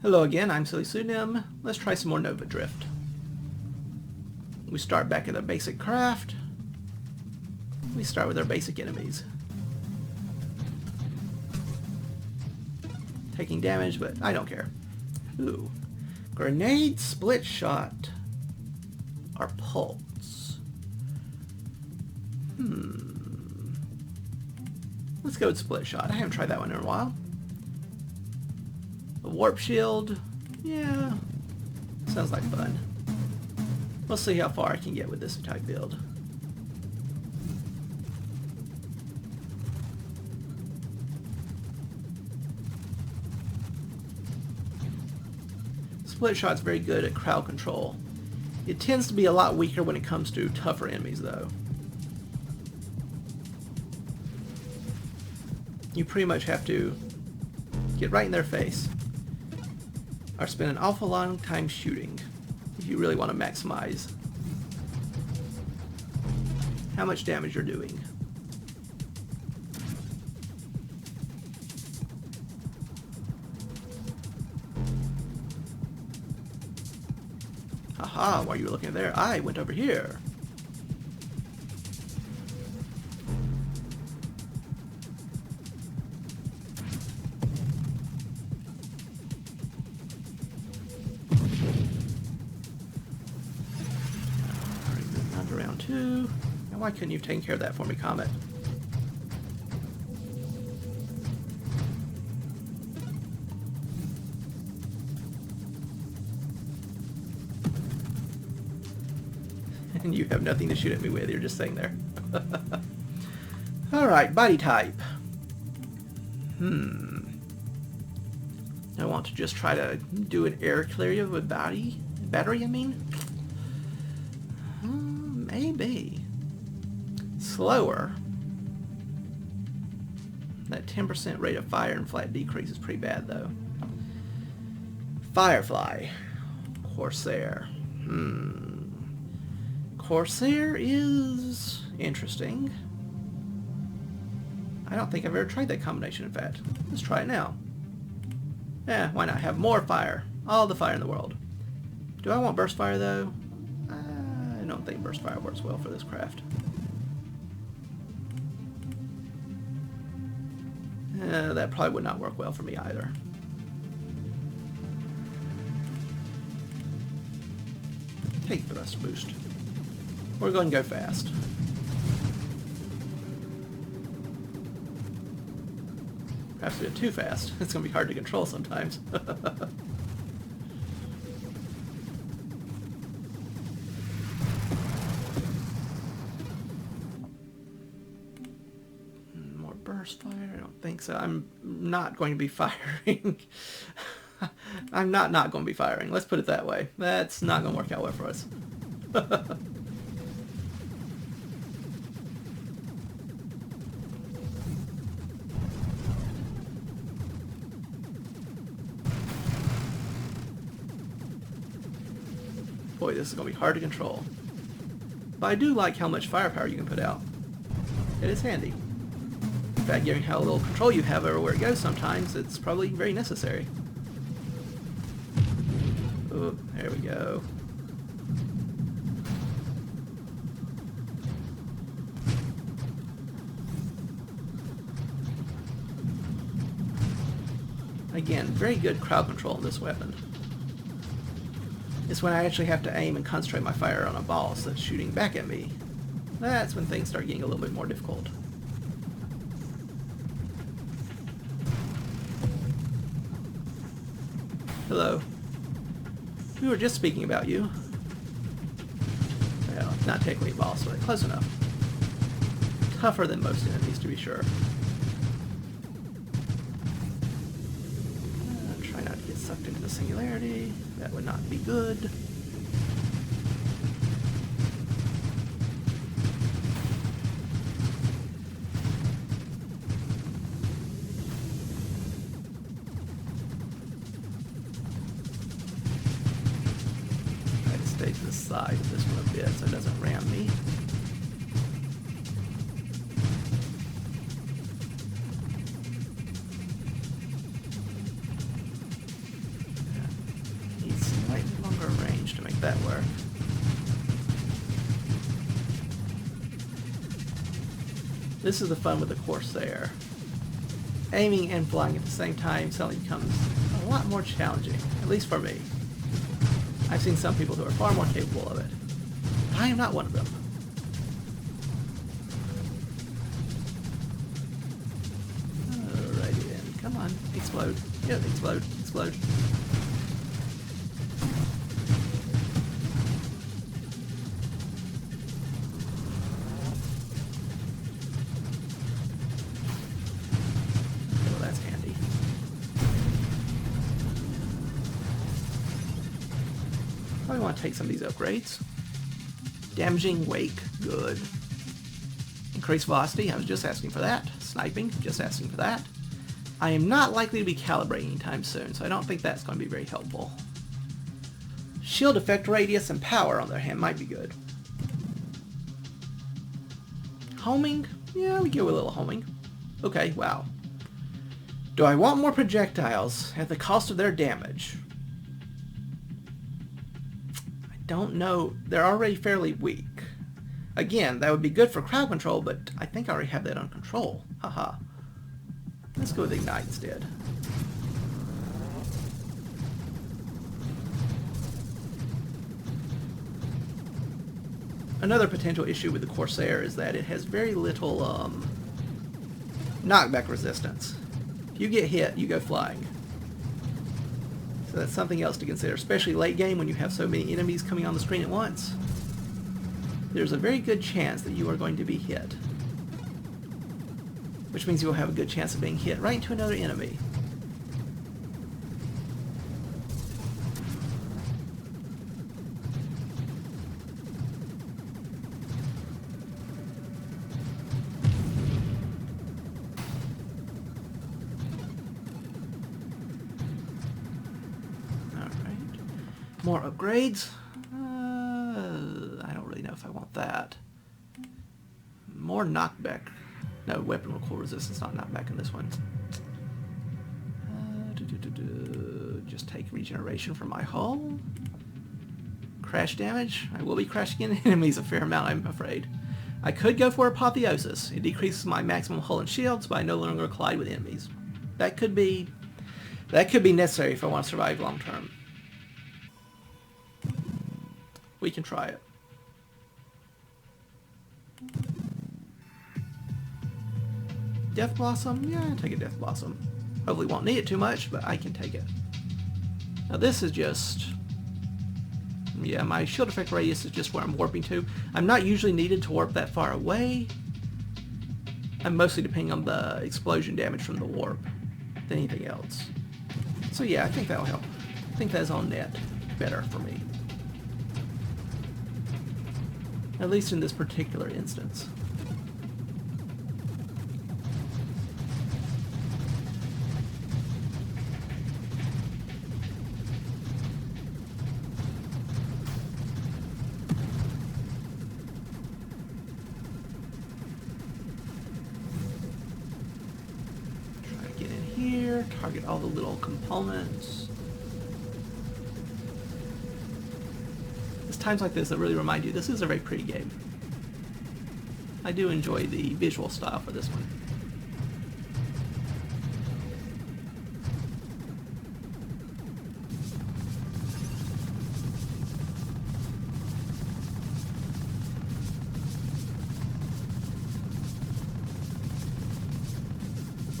Hello again, I'm SillyPseudonym. Let's try some more Nova Drift. We start back at our basic craft. We start with our basic enemies. Taking damage, but I don't care. Ooh. Grenade, split shot, or pulse. Let's go with split shot. I haven't tried that one in a while. A warp shield. Yeah. Sounds like fun. We'll see how far I can get with this type build. Split shot's very good at crowd control. It tends to be a lot weaker when it comes to tougher enemies though. You pretty much have to get right in their face or spend an awful long time shooting if you really want to maximize how much damage you're doing. Haha, while you were looking there, I went over here. Round 2. And why couldn't you have taken care of that for me, Comet? And you have nothing to shoot at me with, you're just sitting there. Alright, body type. I want to just try to do an air clear with battery, I mean? Maybe. Slower. That 10% rate of fire and flat decrease is pretty bad though. Firefly. Corsair. Corsair is interesting. I don't think I've ever tried that combination, in fact. Let's try it now. Yeah, why not? Have more fire. All the fire in the world. Do I want burst fire though? I don't think burst fire works well for this craft. That probably would not work well for me either. Take thrust boost. We're going to go fast. Perhaps a bit too fast. It's going to be hard to control sometimes. More burst fire? I don't think so. I'm not going to be firing. I'm not going to be firing. Let's put it that way. That's not going to work out well for us. Boy, this is going to be hard to control. But I do like how much firepower you can put out. It is handy. In fact, given how little control you have over where it goes sometimes, it's probably very necessary. Oh, there we go. Again, very good crowd control in this weapon. It's when I actually have to aim and concentrate my fire on a boss that's shooting back at me. That's when things start getting a little bit more difficult. Hello. We were just speaking about you. Well, not technically a boss, but close enough. Tougher than most enemies, to be sure. Try not to get sucked into the singularity. That would not be good. Try to stay to the side of this one a bit so it doesn't ram me. damage to make that work. This is the fun with the Corsair. Aiming and flying at the same time suddenly becomes a lot more challenging, at least for me. I've seen some people who are far more capable of it. I am not one of them. Alrighty then, come on, explode. Yep, explode, explode. Well, that's handy. Probably want to take some of these upgrades. Damaging wake, good. Increased velocity, I was just asking for that. Sniping, just asking for that. I am not likely to be calibrating anytime soon, so I don't think that's going to be very helpful. Shield effect radius and power, on the other hand, might be good. Homing? Yeah, we go with a little homing. Okay, wow. Do I want more projectiles at the cost of their damage? I don't know. They're already fairly weak. Again, that would be good for crowd control, but I think I already have that under control. Haha. Let's go with Ignite instead. Another potential issue with the Corsair is that it has very little knockback resistance. If you get hit, you go flying. So that's something else to consider, especially late game when you have so many enemies coming on the screen at once. There's a very good chance that you are going to be hit. Which means you will have a good chance of being hit right into another enemy. More upgrades? I don't really know if I want that. More knockback. No, weapon recoil resistance, not knockback in this one. Just take regeneration from my hull. Crash damage. I will be crashing into enemies a fair amount, I'm afraid. I could go for Apotheosis. It decreases my maximum hull and shields, but I no longer collide with enemies. That could be necessary if I want to survive long term. We can try it. Death Blossom? Yeah, I'll take a Death Blossom. Hopefully won't need it too much, but I can take it. Now this is just... yeah, my shield effect radius is just where I'm warping to. I'm not usually needed to warp that far away. I'm mostly depending on the explosion damage from the warp than anything else. So yeah, I think that'll help. I think that's on net better for me. At least in this particular instance. Try to get in here, target all the little components. Times like this that really remind you this is a very pretty game. I do enjoy the visual style for this one.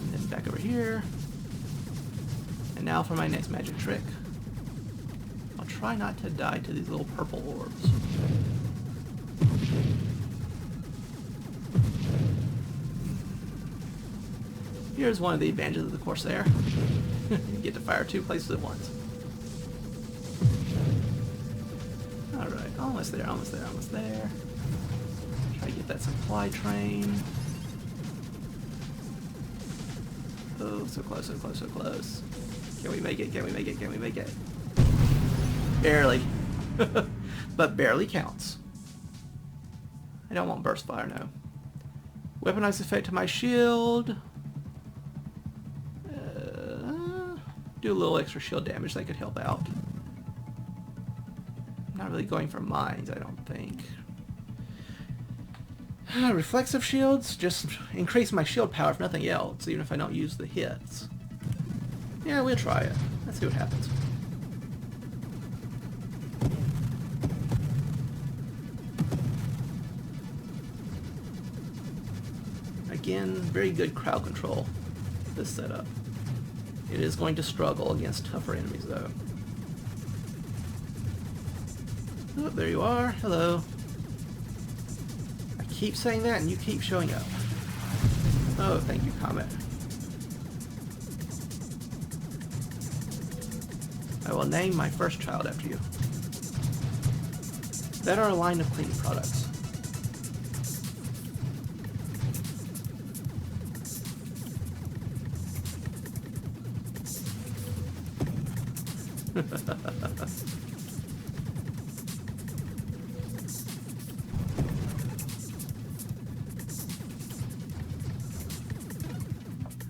And then back over here. And now for my next magic trick. Try not to die to these little purple orbs. Here's one of the advantages of the Corsair. You get to fire 2 places at once. Alright, almost there, almost there, almost there. Try to get that supply train. Oh, so close, so close, so close. Can we make it? Can we make it? Can we make it? Barely. But barely counts. I don't want burst fire, no. Weaponized effect to my shield. Do a little extra shield damage, that could help out. Not really going for mines, I don't think. Reflexive shields just increase my shield power if nothing else, even if I don't use the hits. Yeah, we'll try it. Let's see what happens. Again, very good crowd control, this setup. It is going to struggle against tougher enemies, though. Oh, there you are. Hello. I keep saying that and you keep showing up. Oh, thank you, Comet. I will name my first child after you. That are a line of cleaning products.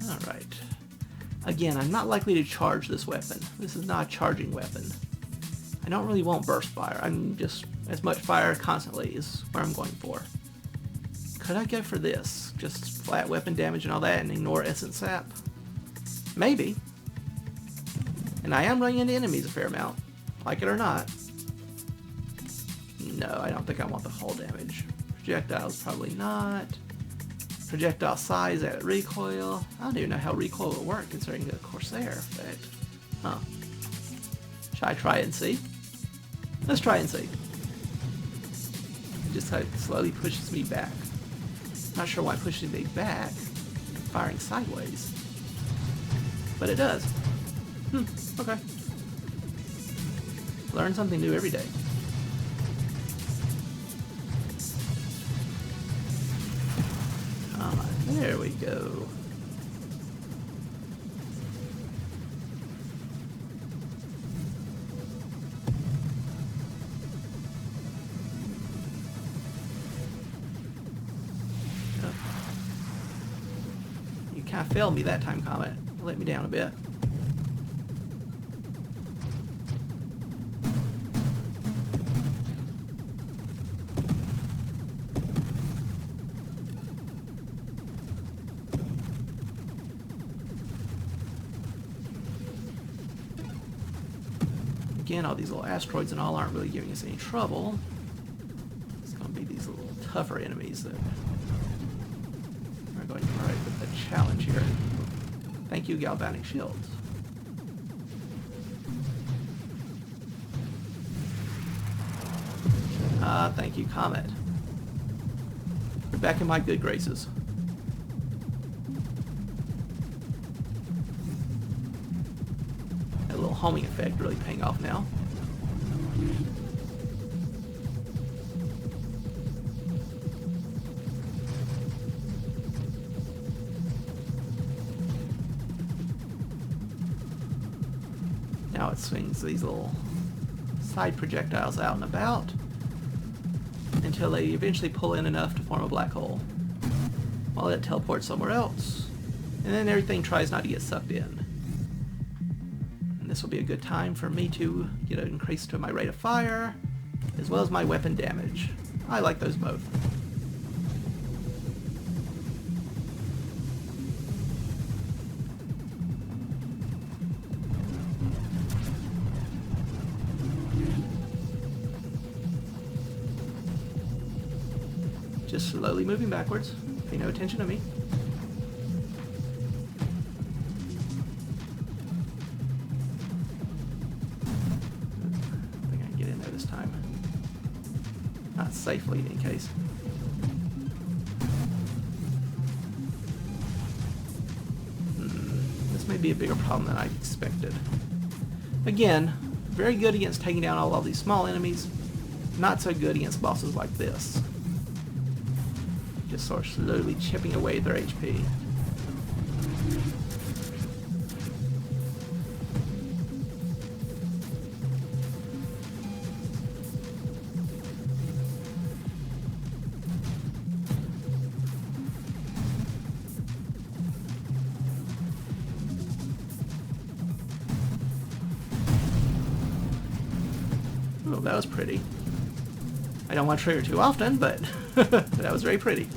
Alright. Again, I'm not likely to charge this weapon. This is not a charging weapon. I don't really want burst fire. I'm just as much fire constantly is where I'm going for. Could I go for this? Just flat weapon damage and all that and ignore essence sap? Maybe. And I am running into enemies a fair amount. Like it or not. No, I don't think I want the hull damage. Projectiles, probably not. Projectile size at recoil. I don't even know how recoil will work considering the Corsair effect. Huh. Should I try and see? Let's try and see. Just how it slowly pushes me back. Not sure why it pushes me back. Firing sideways. But it does. Okay. Learn something new every day. There we go. You kind of failed me that time, Comet. You let me down a bit. Again, all these little asteroids and all aren't really giving us any trouble. It's going to be these little tougher enemies that are going to provide a challenge here. Thank you, galvanic shields. Thank you, Comet. You're back in my good graces. That little homing effect really paying off now. Now it swings these little side projectiles out and about until they eventually pull in enough to form a black hole. While it teleports somewhere else, and then everything tries not to get sucked in. And this will be a good time for me to get an increase to my rate of fire, as well as my weapon damage. I like those both. Just slowly moving backwards. Pay no attention to me. I think I can get in there this time. Not safely in any case. This may be a bigger problem than I expected. Again, very good against taking down all of these small enemies. Not so good against bosses like this. Just sort of slowly chipping away at their HP. Oh, that was pretty. I don't want to trigger too often, but that was very pretty.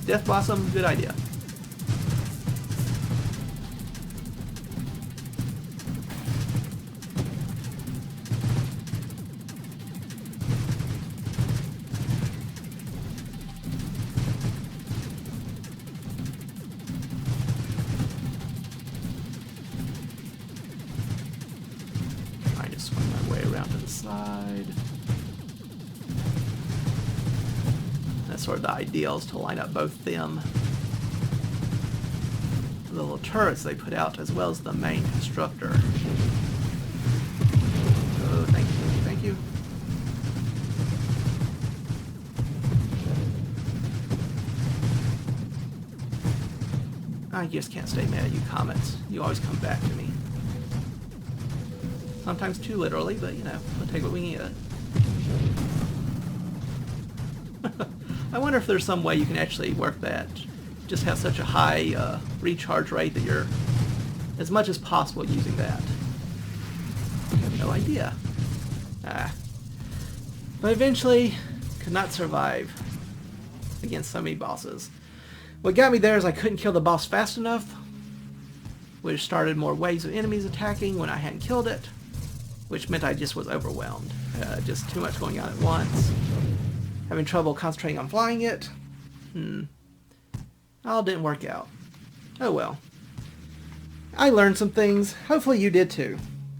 Death Blossom, good idea. Trying to swing my way around to the side. That's sort of the ideal, is to line up both them, the little turrets they put out, as well as the main constructor. Oh, thank you, thank you. I just can't stay mad at you, comets. You always come back to me. Sometimes too literally, but you know, we'll take what we can get. I wonder if there's some way you can actually work that. Just have such a high recharge rate that you're as much as possible using that. I have no idea. But eventually, could not survive against so many bosses. What got me there is I couldn't kill the boss fast enough, which started more waves of enemies attacking when I hadn't killed it, which meant I just was overwhelmed. Just too much going on at once. Having trouble concentrating on flying it. All didn't work out. Oh well. I learned some things. Hopefully you did too.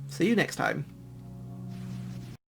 See you next time.